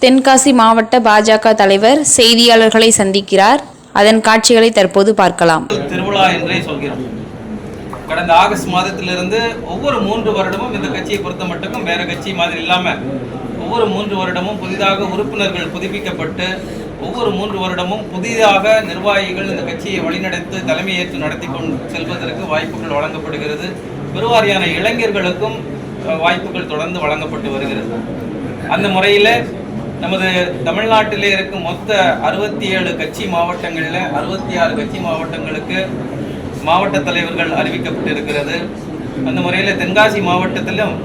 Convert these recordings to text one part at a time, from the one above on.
தென்காசி மாவட்ட பாஜக தலைவர் செய்தியாளர்களை சந்திக்கிறார். அதன் காட்சிகளை தற்போது பார்க்கலாம். திருவிழா என்றே சொல்கிறோம். கடந்த ஆகஸ்ட் மாதத்திலிருந்து ஒவ்வொரு 3 வருடமும் இந்த கட்சியை பொறுத்த மட்டும் வேற கட்சி மாதிரி இல்லாம ஒவ்வொரு 3 வருடமும் புதிதாக உறுப்பினர்கள் புதுப்பிக்கப்பட்டு ஒவ்வொரு 3 வருடமும் புதிதாக நிர்வாகிகள் இந்த கட்சியை வழிநடத்தி தலைமையேற்று நடத்தி கொண்டு செல்வதற்கு வாய்ப்புகள் வழங்கப்படுகிறது. பெருவாரியான இளைஞர்களுக்கும் வாய்ப்புகள் தொடர்ந்து வழங்கப்பட்டு வருகிறது. அந்த முறையில் நமது தமிழ்நாட்டிலே இருக்கும் மொத்த 67 கட்சி மாவட்டங்களில் 66 கட்சி மாவட்டங்களுக்கு மாவட்ட தலைவர்கள் அறிவிக்கப்பட்டிருக்கிறது. அந்த முறையில் தென்காசி மாவட்டத்திலும்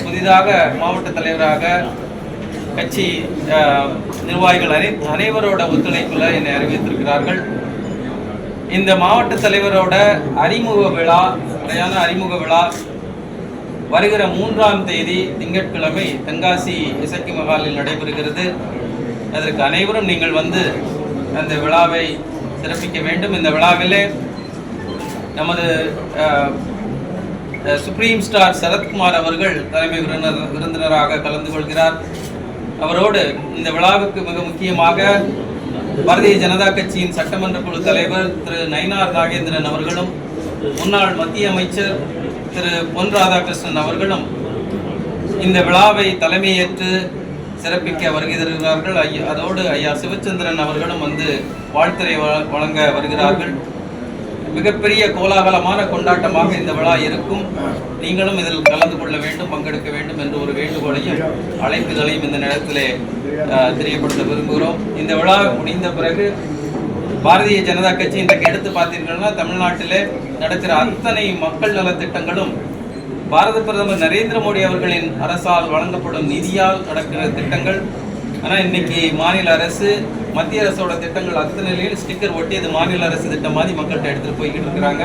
புதிதாக மாவட்ட தலைவராக கட்சி நிர்வாகிகள் அனைவரோட ஒத்துழைப்பில் என்னை அறிவித்திருக்கிறார்கள். இந்த மாவட்ட தலைவரோட அறிமுக விழா, முறையான அறிமுக விழா வருகிற 3ஆம் தேதி திங்கட்கிழமை தென்காசி இசக்கி மகாலில் நடைபெறுகிறது. அதற்கு அனைவரும் நீங்கள் வந்து அந்த விழாவை சிறப்பிக்க வேண்டும். இந்த விழாவிலே நமது சுப்ரீம் ஸ்டார் சரத்குமார் அவர்கள் தலைமை விருந்தினராக கலந்து கொள்கிறார். அவரோடு இந்த விழாவுக்கு மிக முக்கியமாக பாரதிய ஜனதா கட்சியின் சட்டமன்ற குழு தலைவர் திரு நயினார் நாகேந்திரன் அவர்களும் முன்னாள் மத்திய அமைச்சர் திரு பொன் ராதாகிருஷ்ணன் அவர்களும் இந்த விழாவை தலைமையேற்று சிறப்பிக்க வருகிறார்கள். அதோடு ஐயா சிவச்சந்திரன் அவர்களும் வந்து வாழ்த்துரை வழங்க வருகிறார்கள். மிகப்பெரிய கோலாகலமான கொண்டாட்டமாக இந்த விழா இருக்கும். நீங்களும் இதில் கலந்து கொள்ள வேண்டும், பங்கெடுக்க வேண்டும் என்று ஒரு வேண்டுகோளையும் அழைப்புகளையும் இந்த நேரத்திலே தெரியப்படுத்த விரும்புகிறோம். இந்த விழா முடிந்த பிறகு பாரதிய ஜனதா கட்சி இன்றைக்கு எடுத்து பார்த்தீர்கள்னா தமிழ்நாட்டிலே நடக்கிற அத்தனை மக்கள் நலத்திட்டங்களும் பாரத பிரதமர் நரேந்திர மோடி அவர்களின் அரசால் வழங்கப்படும் நிதியால் நடக்கிற திட்டங்கள். ஆனால் இன்னைக்கு மாநில அரசு மத்திய அரசோட திட்டங்கள் அத்தனையிலும் ஸ்டிக்கர் ஒட்டி அது மாநில அரசு திட்டம் மாதிரி மக்கள்கிட்ட எடுத்துகிட்டு போய்கிட்டு இருக்கிறாங்க.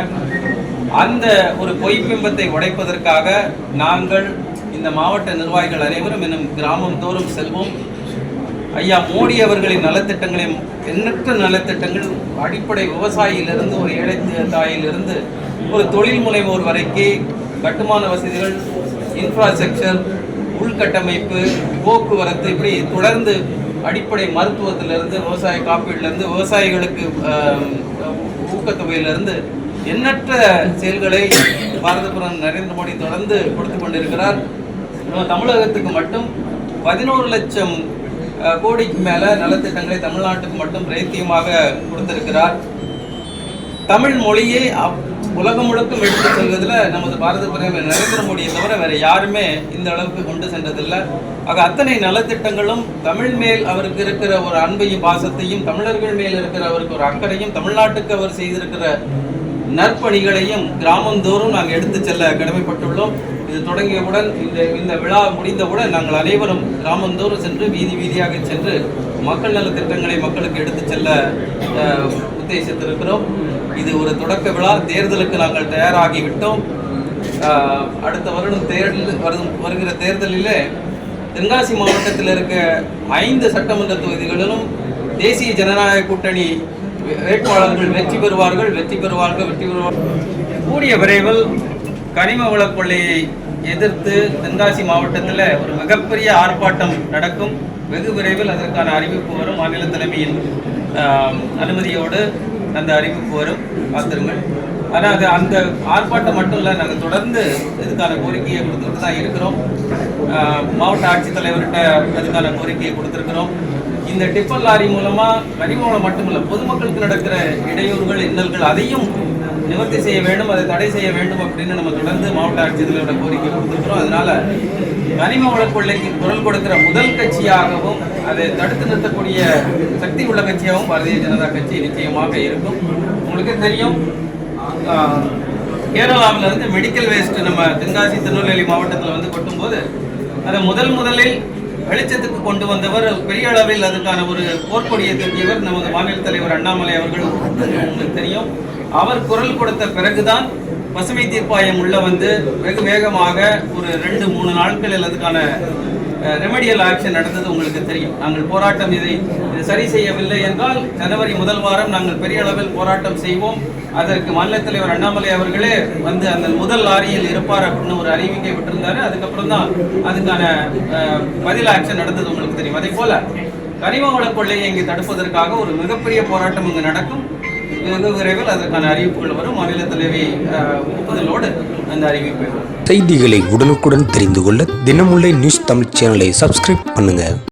அந்த ஒரு பொய்ப்பிம்பத்தை உடைப்பதற்காக நாங்கள் இந்த மாவட்ட நிர்வாகிகள் அனைவரும் இன்னும் கிராமம் தோறும் செல்வோம். ஐயா மோடி அவர்களின் நலத்திட்டங்களையும் எண்ணற்ற நலத்திட்டங்கள் அடிப்படை விவசாயியிலிருந்து ஒரு ஏழை தாயிலிருந்து ஒரு தொழில் முனைவோர் வரைக்கும் கட்டுமான வசதிகள், இன்ஃப்ராஸ்ட்ரக்சர், உள்கட்டமைப்பு, போக்குவரத்து, இப்படி தொடர்ந்து அடிப்படை மருத்துவத்திலிருந்து விவசாய காப்பீட்டிலிருந்து விவசாயிகளுக்கு ஊக்கத்தொகையிலிருந்து எண்ணற்ற செயல்களை பாரத பிரதமர் நரேந்திர மோடி தொடர்ந்து கொடுத்து கொண்டிருக்கிறார். தமிழகத்துக்கு மட்டும் 11 லட்சம் கோடிக்கு மேல நலத்திட்டங்களை தமிழ்நாட்டுக்கு மட்டும் பிரத்தியமாக கொடுத்திருக்கிறார். தமிழ் மொழியை உலகம் முழுக்கும் எடுத்து செல்வதில் நமது பாரத பிரதமர் நரேந்திர மோடியை தவிர வேற யாருமே இந்த அளவுக்கு கொண்டு சென்றதில்லை. ஆக அத்தனை நலத்திட்டங்களும் தமிழ் மேல் அவருக்கு இருக்கிற ஒரு அன்பையும் பாசத்தையும், தமிழர்கள் மேல் இருக்கிற அவருக்கு ஒரு அக்கறையும், தமிழ்நாட்டுக்கு அவர் செய்திருக்கிற நற்பணிகளையும் கிராமந்தோறும் நாங்கள் எடுத்து செல்ல கடமைப்பட்டுள்ளோம். இது தொடங்கியவுடன் இந்த விழா முடிந்தவுடன் நாங்கள் அனைவரும் கிராமந்தோறும் சென்று வீதியாக சென்று மக்கள் நல திட்டங்களை மக்களுக்கு எடுத்து செல்ல உத்தேசித்திருக்கிறோம். இது ஒரு தொடக்க விழா. தேர்தலுக்கு நாங்கள் தயாராகிவிட்டோம். அடுத்த வருடம் வருகிற தேர்தலிலே தென்காசி மாவட்டத்தில் இருக்க 5 சட்டமன்ற தொகுதிகளிலும் தேசிய ஜனநாயக கூட்டணி வேட்பாளர்கள் வெற்றி பெறுவார்கள். கூடிய விரைவில் கனிம வள கொள்ளையை எதிர்த்து தென்காசி மாவட்டத்தில் ஒரு மிகப்பெரிய ஆர்ப்பாட்டம் நடக்கும். வெகு விரைவில் அதற்கான அறிவிப்பு வரும். மாநில தலைமையின் அனுமதியோடு அந்த அறிவிப்பு வரும், காத்திருங்கள். ஆனால் அது அந்த ஆர்ப்பாட்டம் மட்டும் இல்லை, நாங்கள் தொடர்ந்து இதுக்கான கோரிக்கையை கொடுத்துட்டு தான் இருக்கிறோம். மாவட்ட ஆட்சித்தலைவர்கிட்ட அதுக்கான கோரிக்கையை கொடுத்துருக்கிறோம். இந்த டிப்பர் லாரி மூலமாக கனிமவளம் மட்டுமில்லை, பொதுமக்களுக்கு நடக்கிற இடையூறுகள், இன்னல்கள் அதையும் நிவர்த்தி செய்ய வேண்டும், அதை தடை செய்ய வேண்டும் அப்படின்னு நம்ம தொடர்ந்து மாவட்ட ஆட்சித்தலைவரோட கோரிக்கை கொடுத்துருக்கிறோம். அதனால கனிம வள கொள்ளைக்கு குரல் கொடுக்கிற முதல் கட்சியாகவும் அதை தடுத்து நிறுத்தக்கூடிய சக்தி உள்ள கட்சியாகவும் பாரதிய ஜனதா கட்சி நிச்சயமாக இருக்கும். உங்களுக்கு தெரியும், கேரளாவில் இருந்து மெடிக்கல் வேஸ்ட் நம்ம தென்காசி திருநெல்வேலி மாவட்டத்தில் வந்து கொட்டும்போது அதை முதலில் வெளிச்சத்துக்கு கொண்டு வந்தவர், பெரிய அளவில் அதுக்கான ஒரு போர்க்கொடியை தூக்கியவர் நமது மாநில தலைவர் அண்ணாமலை அவர்கள். உங்களுக்கு தெரியும், அவர் குரல் கொடுத்த பிறகுதான் பசுமை தீர்ப்பாயம் உள்ள வந்து வெகு வேகமாக ஒரு 2-3 நாட்களில் அதுக்கான ரெமடியல் ஆக்ஷன் நடந்தது உங்களுக்கு தெரியும். நாங்கள் போராட்டம் இது சரி செய்யவில்லை என்றால் ஜனவரி முதல் வாரம் நாங்கள் பெரிய அளவில் போராட்டம் செய்வோம். அதற்கு மாநில தலைவர் அண்ணாமலை அவர்களே வந்து அந்த முதல் லாரியில் இருப்பார் அப்படின்னு ஒரு அறிவிக்கை விட்டிருந்தாரு. அதுக்கப்புறம் தான் அதுக்கான பதில் ஆக்ஷன் நடந்தது உங்களுக்கு தெரியும். அதே போல கனிம வள கொள்ளையை இங்கு தடுப்பதற்காக ஒரு மிகப்பெரிய போராட்டம் இங்கு நடக்கும். வெகு விரைவில் அதற்கான அறிவிப்புகள் வரும். மாநில தலைவி ஒப்புதலோடு அந்த அறிவிப்பு வரும். செய்திகளை உடனுக்குடன் தெரிந்து கொள்ள தினமுல்லை நியூஸ் தமிழ் சேனலை சப்ஸ்கிரைப் பண்ணுங்க.